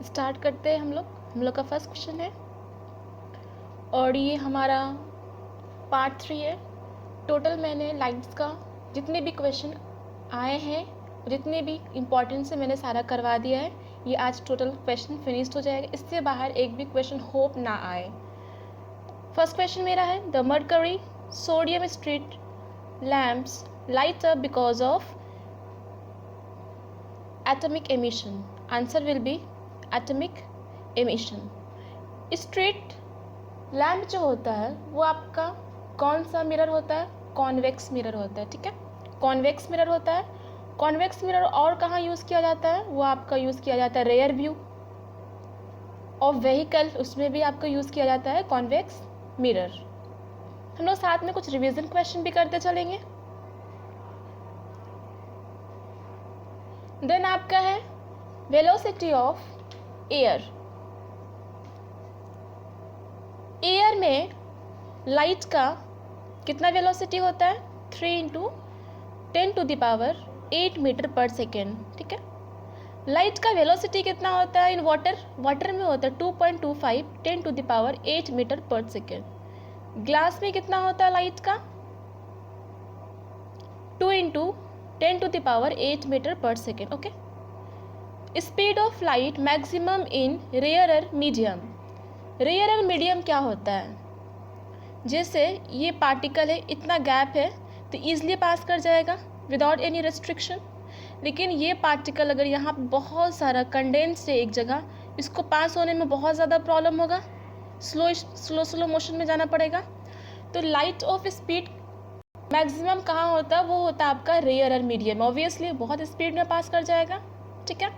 Start करते हैं हम लोग का फर्स्ट क्वेश्चन है और ये हमारा पार्ट 3 है। टोटल मैंने लाइट्स का जितने भी क्वेश्चन आए हैं, जितने भी इम्पोर्टेंट से मैंने सारा करवा दिया है। ये आज टोटल क्वेश्चन फिनिश्ड हो जाएगा, इससे बाहर एक भी क्वेश्चन होप ना आए। फर्स्ट क्वेश्चन मेरा है, the mercury sodium street lamps light up because of atomic emission. Answer will be atomic emission. Street lamp जो होता है वो आपका कौन सा मिरर होता है? कॉन्वेक्स मिरर होता है। ठीक है, कॉन्वेक्स मिरर होता है। कॉन्वेक्स मिरर और कहाँ यूज़ किया जाता है? वो आपका यूज़ किया जाता है रेयर व्यू ऑफ व्हीकल, उसमें भी आपका यूज़ किया जाता है कॉन्वेक्स मिरर। हम लोग साथ में कुछ रिवीजन क्वेश्चन भी करते चलेंगे। देन आपका है वेलोसिटी ऑफ एयर। एयर में लाइट का कितना वेलोसिटी होता है? 3 × 10⁸ मीटर पर सेकेंड। ठीक है, लाइट का वेलोसिटी कितना होता है इन वाटर? वाटर में होता है 2.25 10⁸ मीटर पर सेकेंड। ग्लास में कितना होता है लाइट का? 2 × 10⁸ मीटर पर second. Okay, speed of light maximum in rarer medium. Rarer medium क्या होता है? जैसे ये पार्टिकल है, इतना गैप है तो ईजिली पास कर जाएगा विदाउट एनी रेस्ट्रिक्शन। लेकिन ये पार्टिकल अगर यहाँ बहुत सारा कंडेंस्ड है एक जगह, इसको पास होने में बहुत ज़्यादा प्रॉब्लम होगा, स्लो मोशन में जाना पड़ेगा। तो लाइट ऑफ स्पीड मैक्सिमम कहाँ होता है? वो होता है आपका रेयरर मीडियम। ऑब्वियसली बहुत स्पीड में पास कर जाएगा। ठीक है,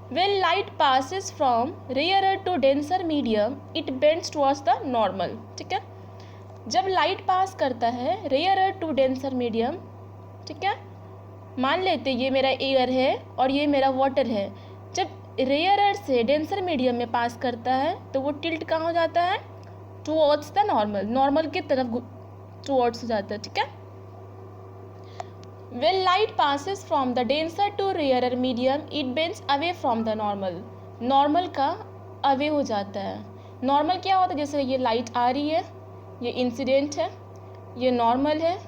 when light passes from rarer to denser medium it bends towards the normal। ठीक है, जब लाइट पास करता है रेयरर टू डेंसर मीडियम, ठीक है, मान लेते ये मेरा एयर है और ये मेरा वाटर है, जब रेयरर से डेंसर मीडियम में पास करता है तो वो टिल्ट कहाँ हो जाता है? टुवर्ड्स द नॉर्मल, नॉर्मल की तरफ टुवर्ड्स हो जाता है। ठीक है, when light passes from the denser to rarer medium it bends away from the normal। Normal का अवे हो जाता है। नॉर्मल क्या होता है? जैसे ये लाइट आ रही है, ये इंसिडेंट है, ये नॉर्मल है,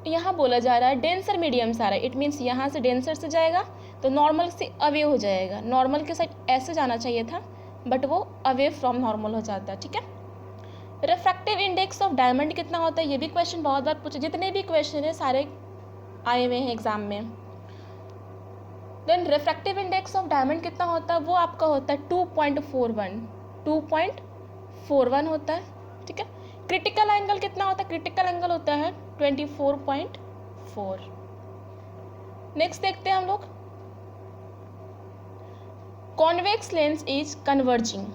यहाँ बोला जा रहा है डेंसर मीडियम से आ रहा है, इट मीन्स यहाँ से डेंसर से जाएगा तो नॉर्मल से अवे हो जाएगा। नॉर्मल के साइड ऐसे जाना चाहिए था बट वो अवे फ्रॉम नॉर्मल हो जाता है। ठीक है, रिफ्रैक्टिव इंडेक्स ऑफ डायमंड कितना होता है? ये भी क्वेश्चन बहुत बार पूछे, जितने भी क्वेश्चन है सारे आए हुए हैं एग्जाम में। Then refractive index of diamond कितना होता है? वो आपका होता है 2.41 होता है। ठीक है, क्रिटिकल एंगल कितना होता है? क्रिटिकल एंगल होता है 24.4। नेक्स्ट देखते हैं हम लोग, कॉन्वेक्स लेंस इज कन्वर्जिंग।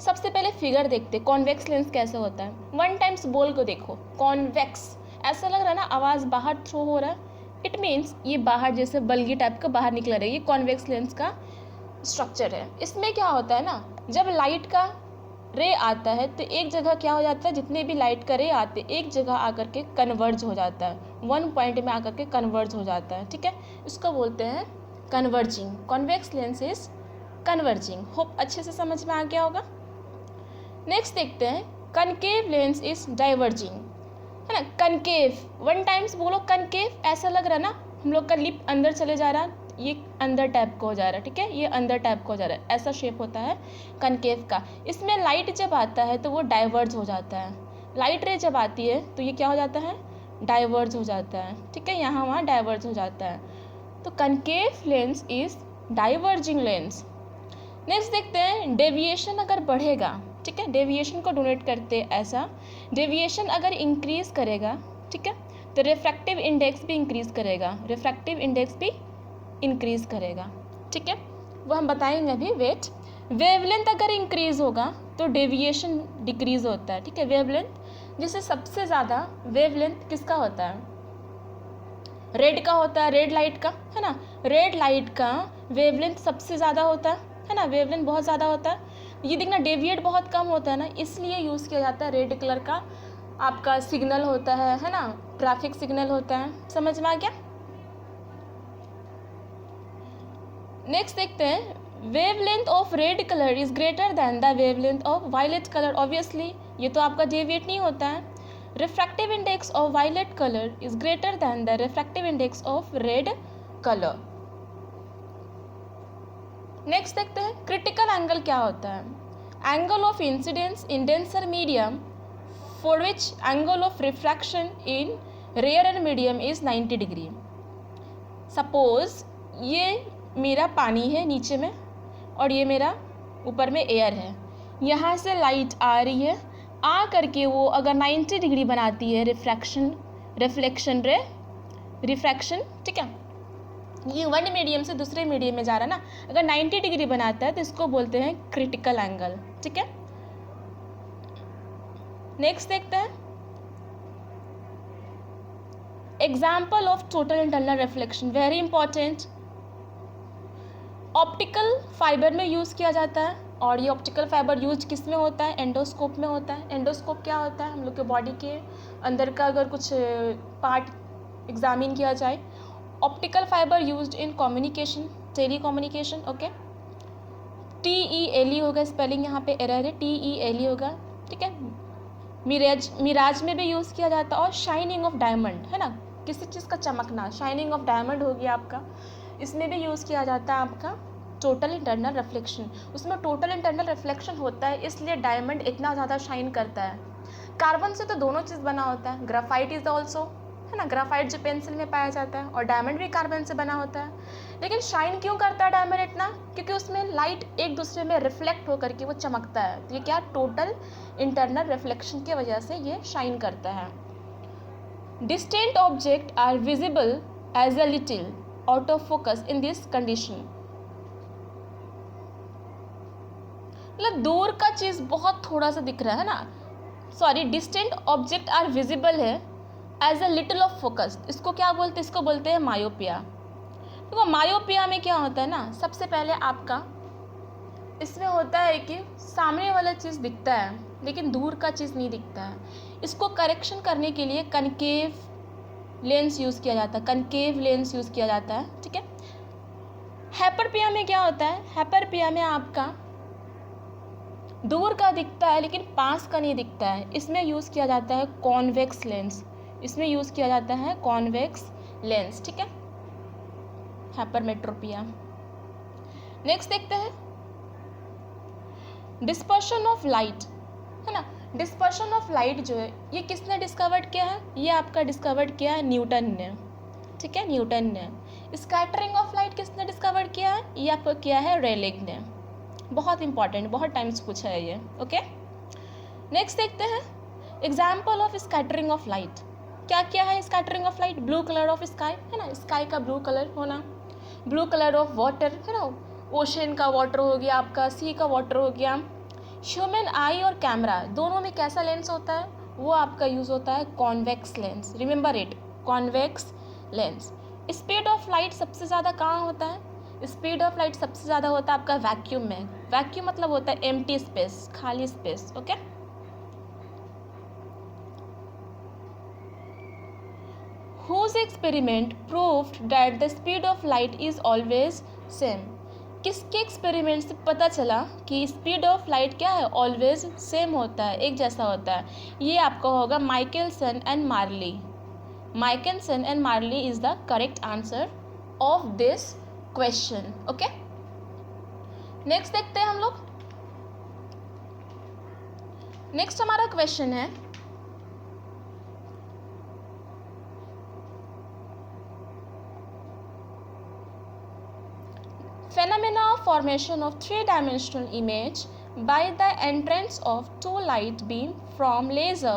सबसे पहले फिगर देखते हैं कॉन्वेक्स लेंस कैसे होता है। वन टाइम्स बोल को देखो, कॉन्वेक्स, ऐसा लग रहा है ना आवाज़ बाहर थ्रो हो रहा है, इट मीन्स ये बाहर जैसे बल्गी टाइप का बाहर निकला रहा है। ये कॉन्वेक्स लेंस का स्ट्रक्चर है। इसमें क्या होता है ना, जब लाइट का रे आता है तो एक जगह क्या हो जाता है, जितने भी लाइट का रे आते एक जगह आकर के कन्वर्ज हो जाता है, वन पॉइंट में आकर के कन्वर्ज हो जाता है। ठीक है, इसको बोलते हैं converging. Convex lens is converging. Hope अच्छे से समझ में आ गया होगा। नेक्स्ट देखते हैं, कनकेव लेंस इज डाइवर्जिंग, है ना। कनकेव, वन टाइम्स बोलो कनकेव, ऐसा लग रहा है ना हम लोग का लिप अंदर चले जा रहा है, ये अंदर टाइप का हो जा रहा है। ठीक है, ये अंदर टाइप का हो जा रहा है, ऐसा शेप होता है कनकेव का। इसमें लाइट जब आता है तो वो डाइवर्ज हो जाता है। लाइट रे जब आती है तो ये क्या हो जाता है? डाइवर्ज हो जाता है। ठीक है, यहाँ वहाँ डाइवर्ज हो जाता है। तो concave lens is diverging lens. Next देखते हैं, डेविएशन अगर बढ़ेगा, ठीक है, डेविएशन को डोनेट करते ऐसा, डेविएशन अगर इंक्रीज करेगा, ठीक है, तो रिफ्रैक्टिव इंडेक्स भी इंक्रीज करेगा, रिफ्रैक्टिव इंडेक्स भी इंक्रीज करेगा। ठीक है, वो हम बताएंगे अभी, वेट। वेवलेंथ अगर इंक्रीज होगा तो डेविएशन डिक्रीज होता है। ठीक है, वेवलेंथ, जिससे सबसे ज़्यादा वेवलेंथ किसका होता है? रेड का होता है, रेड लाइट का, है ना। रेड लाइट का वेवलेंथ सबसे ज़्यादा होता है ना, वेवलेंथ बहुत ज़्यादा होता है। ये देखना डेविएट बहुत कम होता है ना, इसलिए यूज़ किया जाता है। रेड कलर का आपका सिग्नल होता है ना, ट्रैफिक सिग्नल होता है। समझ में आ गया। नेक्स्ट देखते हैं, wavelength of red colour is greater than the wavelength of violet colour, obviously ये तो आपका डेविएट नहीं होता है. Refractive index of violet colour is greater than the refractive index of red colour. Next देखते हैं क्रिटिकल एंगल क्या होता है. Angle of incidence in denser medium for which angle of refraction in रेयर एंड मीडियम इज 90 डिग्री. सपोज ये मेरा पानी है नीचे में और ये मेरा ऊपर में एयर है. यहाँ से लाइट आ रही है, आ करके वो अगर 90 डिग्री बनाती है रिफ्लेक्शन रे रिफ्रैक्शन, ठीक है. ये वन मीडियम से दूसरे मीडियम में जा रहा है ना, अगर 90 डिग्री बनाता है तो इसको बोलते हैं क्रिटिकल एंगल, ठीक है. नेक्स्ट देखते हैं example of total internal reflection, very important. Optical fibre में यूज़ किया जाता है और ये ऑप्टिकल फाइबर यूज किस में होता है, एंडोस्कोप में होता है. एंडोस्कोप क्या होता है, हम लोग के बॉडी के अंदर का अगर कुछ पार्ट एग्जामिन किया जाए. Optical fibre used in communication, telecommunication, okay. TELE होगा, स्पेलिंग यहाँ पे एरर है, TELE होगा, ठीक है. मिराज में भी यूज़ किया जाता है. और शाइनिंग ऑफ डायमंड है ना, किसी चीज़ का चमकना, शाइनिंग ऑफ डायमंड हो गया आपका, इसमें भी यूज़ किया जाता है आपका टोटल इंटरनल रिफ्लेक्शन. उसमें टोटल इंटरनल रिफ्लेक्शन होता है इसलिए डायमंड इतना ज़्यादा शाइन करता है. कार्बन से तो दोनों चीज़ बना होता है, ग्राफाइट इज ऑल्सो, है ना, ग्राफाइट जो पेंसिल में पाया जाता है, और डायमंड भी कार्बन से बना होता है. लेकिन शाइन क्यों करता है डायमंड इतना, क्योंकि उसमें लाइट एक दूसरे में रिफ्लेक्ट होकर के वो चमकता है. तो ये क्या, टोटल इंटरनल रिफ्लेक्शन की वजह से ये शाइन करता है. Distant object are visible as a little out of focus in this condition. मतलब दूर का चीज़ बहुत थोड़ा सा दिख रहा है ना, sorry, distant object are visible है as a little of focus. इसको क्या बोलते हैं, इसको बोलते हैं मायोपिया. तो मायोपिया में क्या होता है ना, सबसे पहले आपका इसमें होता है कि सामने वाला चीज़ दिखता है लेकिन दूर का चीज़ नहीं दिखता है. इसको करेक्शन करने के लिए कनकेव लेंस यूज़ किया जाता है, कनकेव लेंस यूज़ किया जाता है, ठीक है. हाइपरपिया में क्या होता है, हाइपरपिया में आपका दूर का दिखता है लेकिन पास का नहीं दिखता है. इसमें यूज़ किया जाता है कॉन्वेक्स लेंस, इसमें यूज़ किया जाता है कॉन्वेक्स लेंस, ठीक है, हाइपरमेट्रोपिया. नेक्स्ट देखते हैं डिस्पर्शन ऑफ लाइट, है ना. डिस्पर्शन ऑफ लाइट जो है ये किसने डिस्कवर्ड किया है, ये आपका डिस्कवर्ड किया है न्यूटन ने, ठीक है, न्यूटन ने. स्कैटरिंग ऑफ लाइट किसने डिस्कवर्ड किया है, ये आपको किया है रेलिग ने. बहुत इंपॉर्टेंट, बहुत टाइम्स पूछा है ये, ओके. नेक्स्ट देखते हैं example of scattering of light. क्या क्या है scattering of light, blue colour of sky, है ना, स्काई का ब्लू कलर होना, ब्लू कलर ऑफ वाटर, है ना, ओशन का वाटर हो गया आपका, सी का वाटर हो गया. ह्यूमन आई और कैमरा दोनों में कैसा लेंस होता है, वो आपका यूज़ होता है convex lens, remember it, convex lens. Speed of light सबसे ज़्यादा कहाँ होता है, स्पीड ऑफ लाइट सबसे ज़्यादा होता है आपका वैक्यूम में. वैक्यूम मतलब होता है एम्प्टी स्पेस, खाली space, okay. Whose experiment proved that the speed of light is always same. किसके एक्सपेरिमेंट से पता चला कि स्पीड ऑफ लाइट क्या है, ऑलवेज सेम होता है, एक जैसा होता है. ये आपका होगा Michelson and Marley. Michelson and Marley is the correct answer of this question, okay. Next देखते हैं हम लोग. नेक्स्ट हमारा क्वेश्चन है phenomena of formation of three-dimensional image by the entrance of two light beam from laser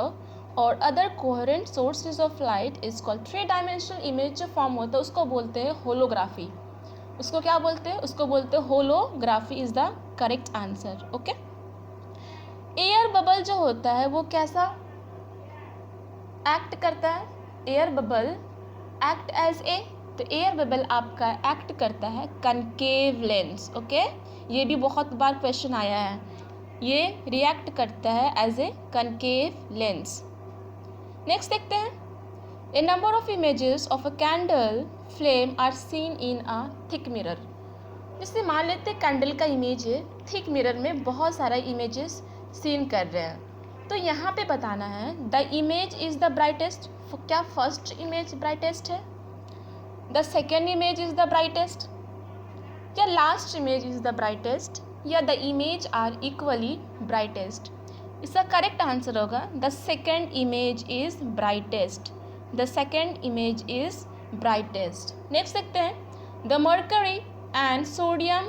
or other coherent sources of light is called three-dimensional image. जो form होता है उसको बोलते हैं होलोग्राफी. उसको क्या बोलते हैं, उसको बोलते हैं holography is the correct answer, okay. Air bubble जो होता है वो कैसा एक्ट करता है, air bubble act as a, तो एयर बबल आपका एक्ट करता है कनकेव लेंस, ओके. ये भी बहुत बार क्वेश्चन आया है, ये रिएक्ट करता है as a concave lens. Next देखते हैं a number of images of a candle flame are seen in a thick mirror. जैसे मान लेते हैं कैंडल का इमेज है, थिक मिरर में बहुत सारा इमेजेस सीन कर रहे हैं, तो यहाँ पे बताना है the image is the brightest. क्या फर्स्ट इमेज ब्राइटेस्ट है, the second image is the brightest, या last image is the brightest, या the image are equally brightest. इसका करेक्ट आंसर होगा the second image is brightest, the second image is brightest. Next देखते हैं the mercury and sodium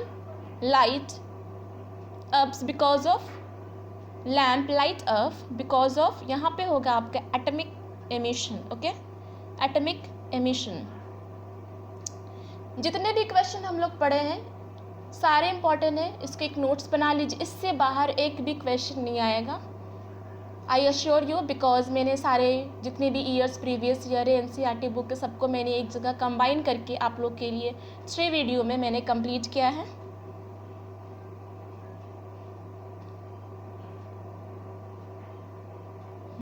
light ups because of, lamp light up because of, यहाँ पे होगा आपका atomic emission. Okay, atomic emission. जितने भी question हम लोग पढ़े हैं सारे इंपॉर्टेंट है, इसके एक नोट्स बना लीजिए, इससे बाहर एक भी क्वेश्चन नहीं आएगा, आई अश्योर यू, बिकॉज मैंने सारे जितने भी ईयर्स प्रीवियस ईयर है एनसीईआरटी बुक के सबको मैंने एक जगह कंबाइन करके आप लोग के लिए 3 वीडियो में मैंने कंप्लीट किया है।